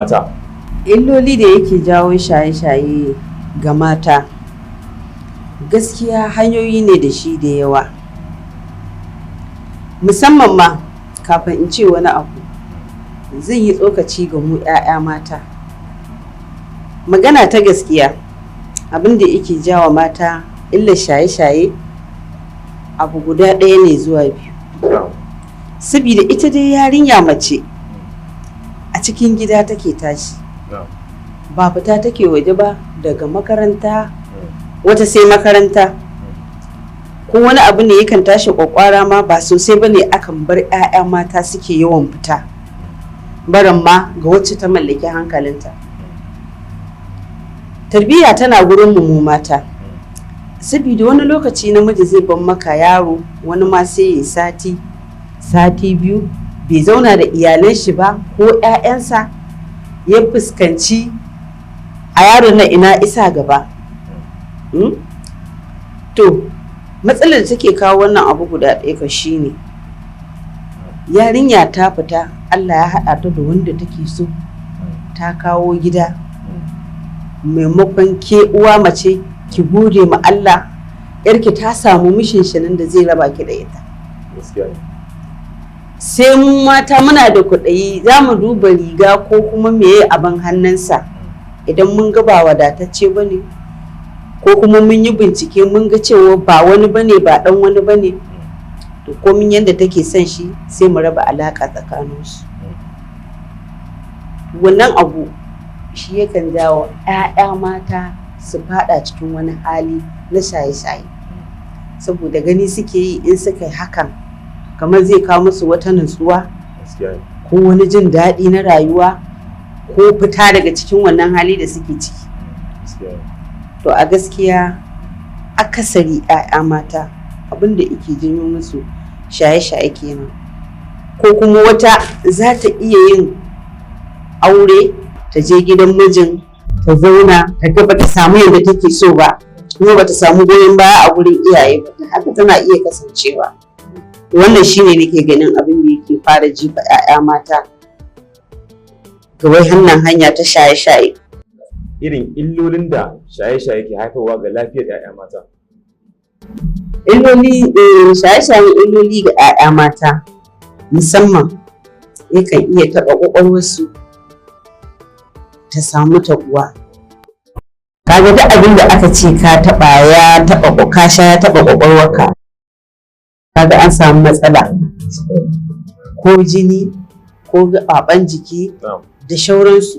mata. Illoli da yake jawo shaye-shaye ga mata gaskiya hanyoyi ne da shi da yawa, musamman ma kafin in ce wani abu zan yi tsokaci ga mu 'ya'ya mata. Magana ta gaskiya abin da yake jawo mata illar shaye-shaye abu guda ɗaya ne zuwa biyu. Sabida ita dai yarinya mace a cikin gida take tashi, ba fita take waje ba, daga makaranta wata sai makaranta, ko wani abu ne yakan tashi kwakwara ma ba sosai ba ne akan bar 'ya'ya mata suke yawan fita, barin ma ga wacce ta mallaki hankalinta. Tarbiyya tana gurin mu mata, saboda wani lokaci namiji zai ban maka yaro, wani ma sai ya sati biyu bai zauna da iyalan shi ba ko 'ya'yansa, ya fuskanci a yaron na ina isa gaba. To matsalar da take kawo wannan abu guda ɗaya ka shine yarinya ta fita, Allah ya haɗa ta da wanda take so, ta kawo gida, maimakon ke uwa mace ki gode ma Allah yarki ta samu mishinshinin da zai raba ki da ita. Sai mu mata muna da kuɗi za mu duba riga ko kuma meye abin hannunsa, idan mun ga ba wadatacce ba ne ko kuma mun yi bincike mun ga cewa ba wani ba ne, ba ɗan wani ba ne, to komin yadda take son shi sai mu raba alaƙa tsakaninsu. Wannan abu shi yakan jawo 'ya'ya mata su fada cikin wani hali na shaye-shaye, saboda gani suke yi in suka yi hakan kamar zai kawo musu wata nutsuwa ko wani jin daɗi na rayuwa ko fita daga cikin wannan hali da suke ciki. To a gaskiya akasari 'ya'ya mata abinda yake janyo musu shaye-shaye kenan, ko kuma wata za ta iya yin aure ta je gidan mijin ta zauna ta ga bata samu yadda take so ba, kuma bata samu goyon baya a gurin iyaye ba, haka tana iya kasancewa. Wannan shine nake ganin abin da yake fara jifa 'ya'ya mata ga wai hanya ta shaye-shaye. Irin illolin da shaye-shaye ke haifarwa ga lafiyar 'ya'ya mata. Shaye-shayen illoli ga 'ya'ya mata musamman yakan iya taɓa ƙwaƙwalwarsu ta samu taɓuwa. Kaga duk abin da aka ce ka taɓa ya taɓa ƙwaƙwalwarka, kaga an samu matsala, ko jini ko gaɓaɓen jiki da shauransu.